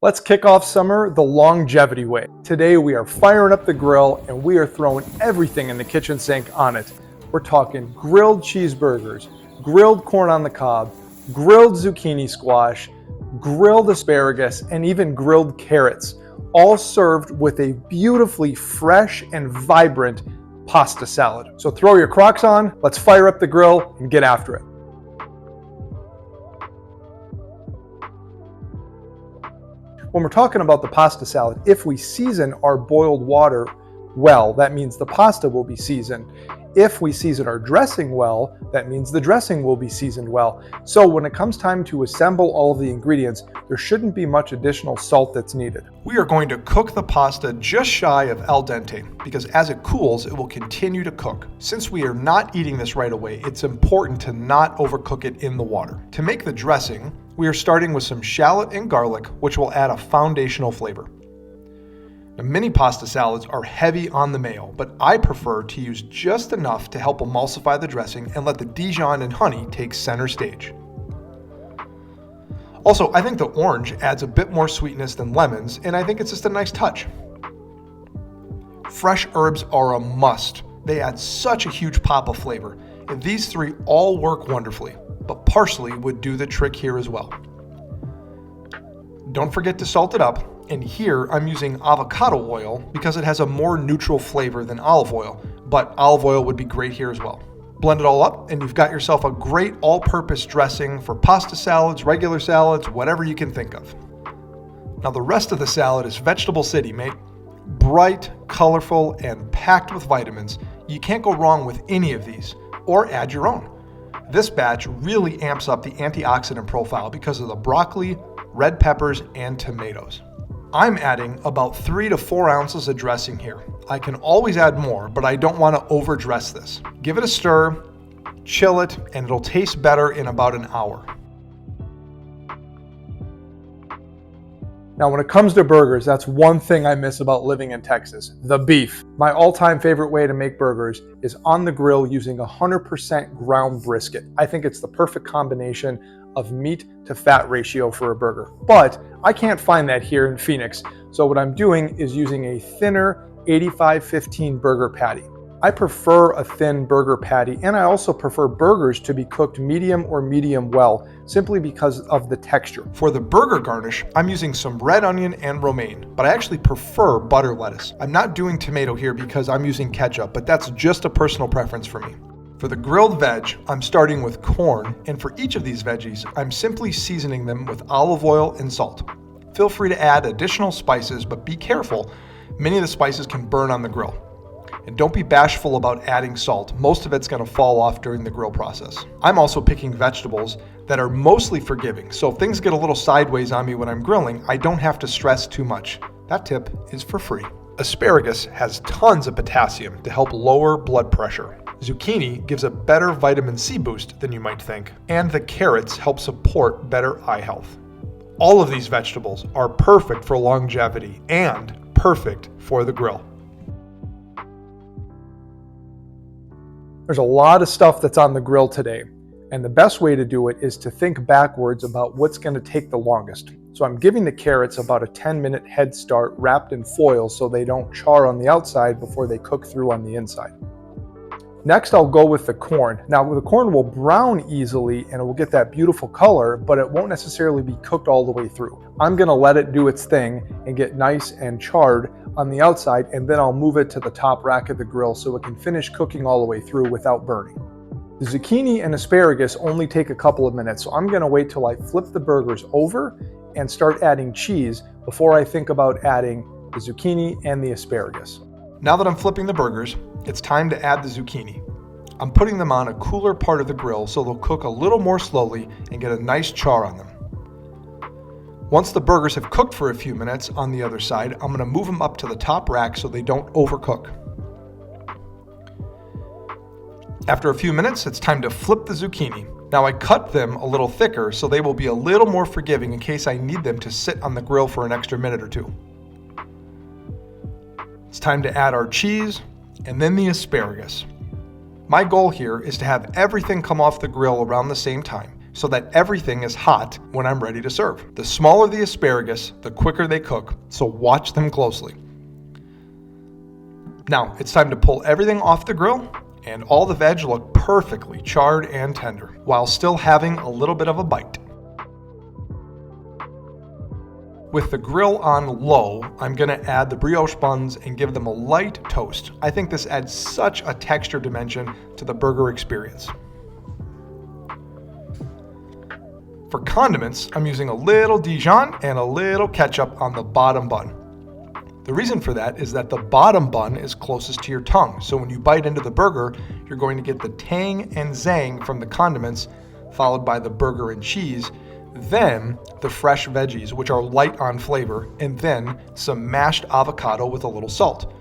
Let's kick off summer the longevity way. Today we are firing up the grill and we are throwing everything in the kitchen sink on it. We're talking grilled cheeseburgers, grilled corn on the cob, grilled zucchini squash, grilled asparagus, and even grilled carrots, all served with a beautifully fresh and vibrant pasta salad. So throw your Crocs on, let's fire up the grill and get after it. When we're talking about the pasta salad, if we season our boiled water well, that means the pasta will be seasoned. If we season our dressing well, that means the dressing will be seasoned well. So when it comes time to assemble all of the ingredients, there shouldn't be much additional salt that's needed. We are going to cook the pasta just shy of al dente because as it cools, it will continue to cook. Since we are not eating this right away, it's important to not overcook it in the water. To make the dressing, we are starting with some shallot and garlic, which will add a foundational flavor. Now, many pasta salads are heavy on the mayo, but I prefer to use just enough to help emulsify the dressing and let the Dijon and honey take center stage. Also, I think the orange adds a bit more sweetness than lemons, and I think it's just a nice touch. Fresh herbs are a must. They add such a huge pop of flavor, and these three all work wonderfully, but parsley would do the trick here as well. Don't forget to salt it up. And here I'm using avocado oil because it has a more neutral flavor than olive oil, but olive oil would be great here as well. Blend it all up and you've got yourself a great all-purpose dressing for pasta salads, regular salads, whatever you can think of. Now the rest of the salad is vegetable city, mate. Bright, colorful, and packed with vitamins. You can't go wrong with any of these, or add your own. This batch really amps up the antioxidant profile because of the broccoli, red peppers, and tomatoes. I'm adding about 3 to 4 ounces of dressing here. I can always add more, but I don't want to overdress this. Give it a stir, chill it, and it'll taste better in about an hour. Now, when it comes to burgers, that's one thing I miss about living in Texas, the beef. My all-time favorite way to make burgers is on the grill using 100% ground brisket. I think it's the perfect combination of meat to fat ratio for a burger. But I can't find that here in Phoenix. So what I'm doing is using a thinner 85-15 burger patty. I prefer a thin burger patty, and I also prefer burgers to be cooked medium or medium well, simply because of the texture. For the burger garnish, I'm using some red onion and romaine, but I actually prefer butter lettuce. I'm not doing tomato here because I'm using ketchup, but that's just a personal preference for me. For the grilled veg, I'm starting with corn, and for each of these veggies, I'm simply seasoning them with olive oil and salt. Feel free to add additional spices, but be careful. Many of the spices can burn on the grill. And don't be bashful about adding salt. Most of it's going to fall off during the grill process. I'm also picking vegetables that are mostly forgiving, so if things get a little sideways on me when I'm grilling, I don't have to stress too much. That tip is for free. Asparagus has tons of potassium to help lower blood pressure. Zucchini gives a better vitamin C boost than you might think, and the carrots help support better eye health. All of these vegetables are perfect for longevity and perfect for the grill. There's a lot of stuff that's on the grill today, and the best way to do it is to think backwards about what's going to take the longest. So I'm giving the carrots about a 10-minute head start wrapped in foil so they don't char on the outside before they cook through on the inside. Next, I'll go with the corn. Now, the corn will brown easily and it will get that beautiful color, but it won't necessarily be cooked all the way through. I'm going to let it do its thing and get nice and charred on the outside, and then I'll move it to the top rack of the grill so it can finish cooking all the way through without burning. The zucchini and asparagus only take a couple of minutes, so I'm going to wait till I flip the burgers over and start adding cheese before I think about adding the zucchini and the asparagus. Now that I'm flipping the burgers, it's time to add the zucchini. I'm putting them on a cooler part of the grill so they'll cook a little more slowly and get a nice char on them. Once the burgers have cooked for a few minutes on the other side, I'm going to move them up to the top rack so they don't overcook. After a few minutes, it's time to flip the zucchini. Now I cut them a little thicker so they will be a little more forgiving in case I need them to sit on the grill for an extra minute or two. It's time to add our cheese and then the asparagus. My goal here is to have everything come off the grill around the same time. so that everything is hot when I'm ready to serve. The smaller the asparagus, the quicker they cook, so watch them closely. Now, it's time to pull everything off the grill, and all the veg look perfectly charred and tender, while still having a little bit of a bite. With the grill on low, I'm going to add the brioche buns and give them a light toast. I think this adds such a texture dimension to the burger experience. For condiments, I'm using a little Dijon and a little ketchup on the bottom bun. The reason for that is that the bottom bun is closest to your tongue, so when you bite into the burger, you're going to get the tang and zang from the condiments, followed by the burger and cheese, then the fresh veggies, which are light on flavor, and then some mashed avocado with a little salt.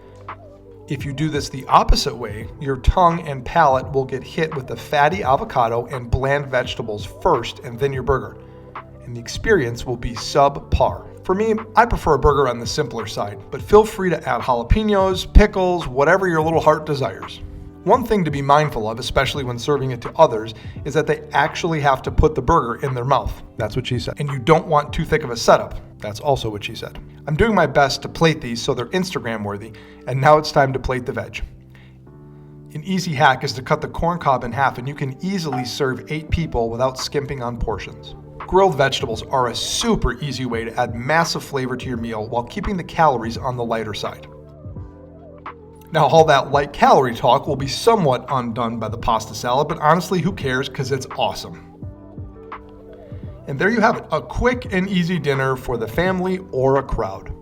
If you do this the opposite way, your tongue and palate will get hit with the fatty avocado and bland vegetables first and then your burger, and the experience will be subpar. For me, I prefer a burger on the simpler side, but feel free to add jalapenos, pickles, whatever your little heart desires. One thing to be mindful of, especially when serving it to others, is that they actually have to put the burger in their mouth. That's what she said. And you don't want too thick of a setup. That's also what she said. I'm doing my best to plate these so they're Instagram worthy, and now it's time to plate the veg. An easy hack is to cut the corn cob in half, and you can easily serve 8 people without skimping on portions. Grilled vegetables are a super easy way to add massive flavor to your meal while keeping the calories on the lighter side. Now, all that light calorie talk will be somewhat undone by the pasta salad, but honestly, who cares, because it's awesome. And there you have it, a quick and easy dinner for the family or a crowd.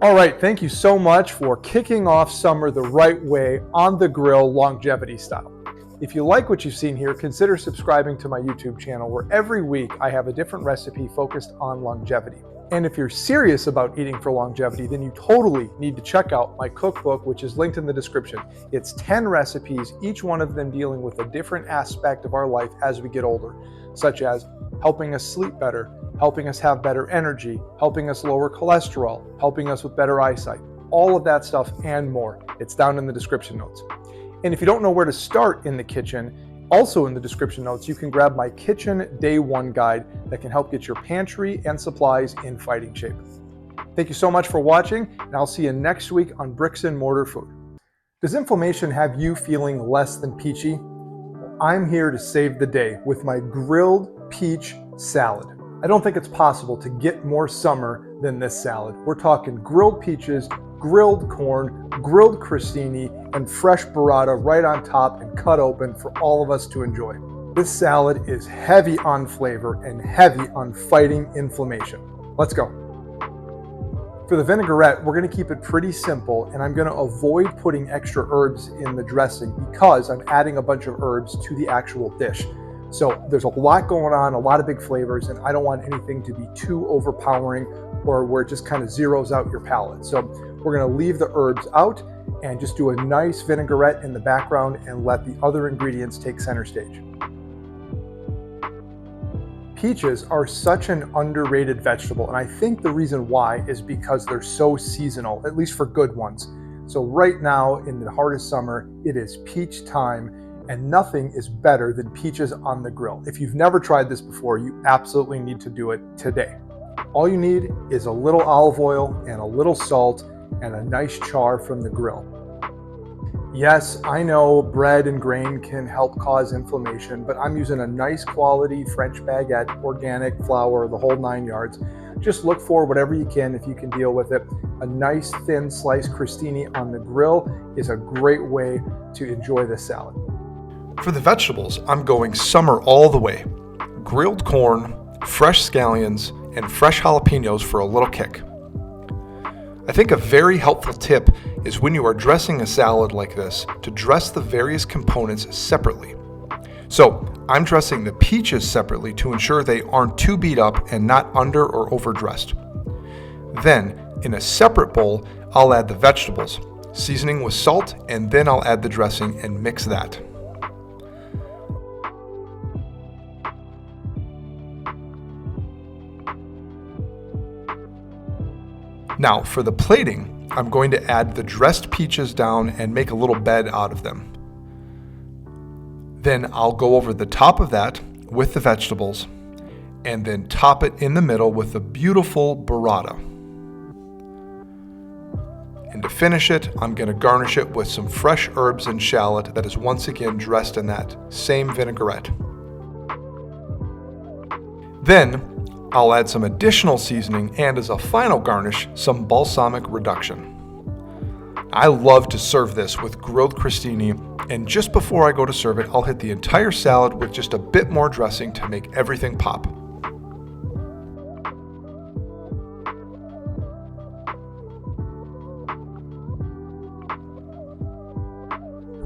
All right, thank you so much for kicking off summer the right way on the grill, longevity style. If you like what you've seen here, consider subscribing to my YouTube channel, where every week I have a different recipe focused on longevity. And if you're serious about eating for longevity, then you totally need to check out my cookbook, which is linked in the description. It's 10 recipes, each one of them dealing with a different aspect of our life as we get older, such as helping us sleep better, helping us have better energy, helping us lower cholesterol, helping us with better eyesight, all of that stuff and more. It's down in the description notes. And if you don't know where to start in the kitchen, also in the description notes, you can grab my Kitchen Day 1 guide that can help get your pantry and supplies in fighting shape. Thank you so much for watching, and I'll see you next week on Bricks and Mortar Food. Does inflammation have you feeling less than peachy? Well, I'm here to save the day with my grilled peach salad. I don't think it's possible to get more summer than this salad. We're talking grilled peaches, grilled corn, grilled crostini, and fresh burrata right on top and cut open for all of us to enjoy. This salad is heavy on flavor and heavy on fighting inflammation. Let's go. For the vinaigrette, we're going to keep it pretty simple, and I'm going to avoid putting extra herbs in the dressing because I'm adding a bunch of herbs to the actual dish. So there's a lot going on, a lot of big flavors, and I don't want anything to be too overpowering or where it just kind of zeroes out your palate. So we're going to leave the herbs out and just do a nice vinaigrette in the background and let the other ingredients take center stage. Peaches are such an underrated vegetable, and I think the reason why is because they're so seasonal, at least for good ones. So right now in the heart of summer, it is peach time, and nothing is better than peaches on the grill. If you've never tried this before, you absolutely need to do it today. All you need is a little olive oil and a little salt and a nice char from the grill. Yes, I know bread and grain can help cause inflammation, but I'm using a nice quality French baguette, organic flour, the whole 9 yards. Just look for whatever you can if you can deal with it. A nice thin sliced crostini on the grill is a great way to enjoy this salad. For the vegetables, I'm going summer all the way. Grilled corn, fresh scallions, and fresh jalapenos for a little kick. I think a very helpful tip is when you are dressing a salad like this to dress the various components separately. So I'm dressing the peaches separately to ensure they aren't too beat up and not under or overdressed. Then in a separate bowl, I'll add the vegetables, seasoning with salt, and then I'll add the dressing and mix that. Now for the plating, I'm going to add the dressed peaches down and make a little bed out of them. Then I'll go over the top of that with the vegetables, and then top it in the middle with the beautiful burrata. And to finish it, I'm going to garnish it with some fresh herbs and shallot that is once again dressed in that same vinaigrette. Then I'll add some additional seasoning and, as a final garnish, some balsamic reduction. I love to serve this with grilled crostini, and just before I go to serve it, I'll hit the entire salad with just a bit more dressing to make everything pop.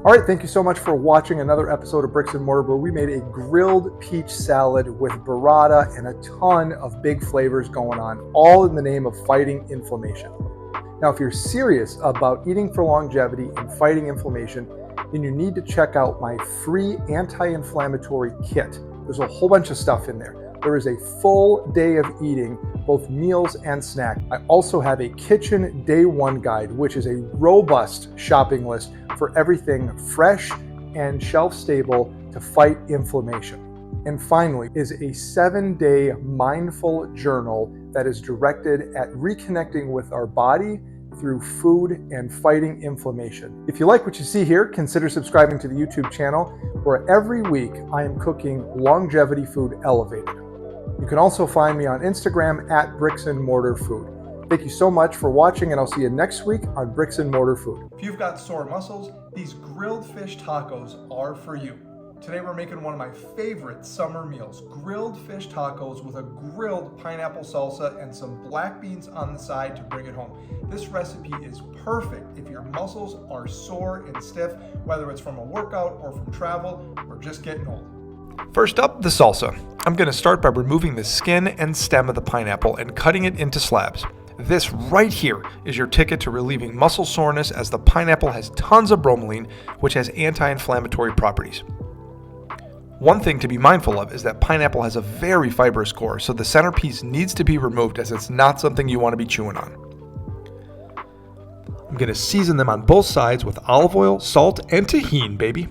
All right, thank you so much for watching another episode of Bricks and Mortar, where we made a grilled peach salad with burrata and a ton of big flavors going on, all in the name of fighting inflammation. Now, if you're serious about eating for longevity and fighting inflammation, then you need to check out my free anti-inflammatory kit. There's a whole bunch of stuff in there. There is a full day of eating, both meals and snacks. I also have a kitchen day one guide, which is a robust shopping list for everything fresh and shelf stable to fight inflammation. And finally is a 7-day mindful journal that is directed at reconnecting with our body through food and fighting inflammation. If you like what you see here, consider subscribing to the YouTube channel, where every week I am cooking longevity food elevated. You can also find me on Instagram at Bricks and Mortar Food. Thank you so much for watching, and I'll see you next week on Bricks and Mortar Food. If you've got sore muscles, these grilled fish tacos are for you. Today we're making one of my favorite summer meals, grilled fish tacos with a grilled pineapple salsa and some black beans on the side to bring it home. This recipe is perfect if your muscles are sore and stiff, whether it's from a workout or from travel or just getting old. First up, the salsa. I'm going to start by removing the skin and stem of the pineapple and cutting it into slabs. This right here is your ticket to relieving muscle soreness, as the pineapple has tons of bromelain, which has anti-inflammatory properties. One thing to be mindful of is that pineapple has a very fibrous core, so the centerpiece needs to be removed, as it's not something you want to be chewing on. I'm going to season them on both sides with olive oil, salt, and tahini, baby.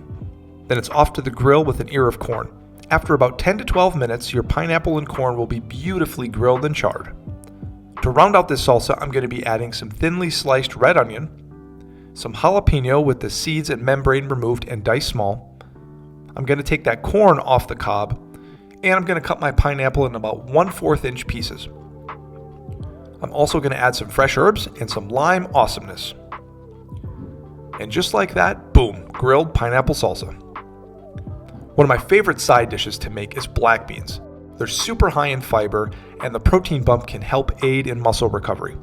Then it's off to the grill with an ear of corn. After about 10 to 12 minutes, your pineapple and corn will be beautifully grilled and charred. To round out this salsa, I'm going to be adding some thinly sliced red onion, some jalapeno with the seeds and membrane removed and diced small. I'm going to take that corn off the cob, and I'm going to cut my pineapple in about 1/4 inch pieces. I'm also going to add some fresh herbs and some lime awesomeness. And just like that, boom, grilled pineapple salsa. One of my favorite side dishes to make is black beans. They're super high in fiber, and the protein bump can help aid in muscle recovery.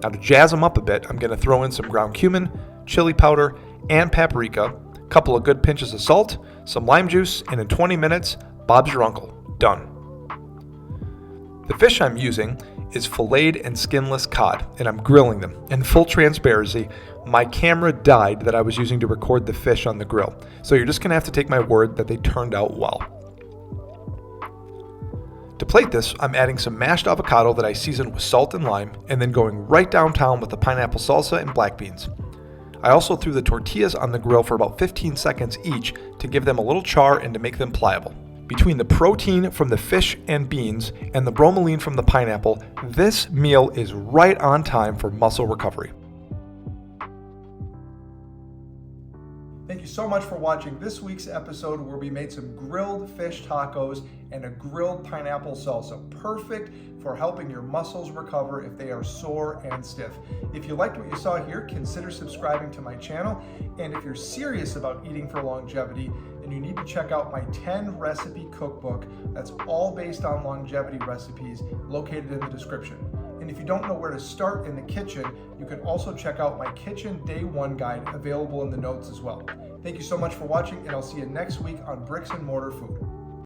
Now, to jazz them up a bit, I'm going to throw in some ground cumin, chili powder, and paprika, a couple of good pinches of salt, some lime juice, and in 20 minutes, Bob's your uncle. Done. The fish I'm using is filleted and skinless cod, and I'm grilling them. In full transparency, my camera died that I was using to record the fish on the grill, so you're just going to have to take my word that they turned out well. To plate this, I'm adding some mashed avocado that I seasoned with salt and lime, and then going right downtown with the pineapple salsa and black beans. I also threw the tortillas on the grill for about 15 seconds each to give them a little char and to make them pliable. Between the protein from the fish and beans and the bromelain from the pineapple, this meal is right on time for muscle recovery. Thank you so much for watching this week's episode, where we made some grilled fish tacos and a grilled pineapple salsa. Perfect for helping your muscles recover if they are sore and stiff. If you liked what you saw here, consider subscribing to my channel. And if you're serious about eating for longevity, then you need to check out my 10 recipe cookbook that's all based on longevity recipes, located in the description. And if you don't know where to start in the kitchen, you can also check out my kitchen day one guide, available in the notes as well. Thank you so much for watching, and I'll see you next week on Bricks and Mortar Food.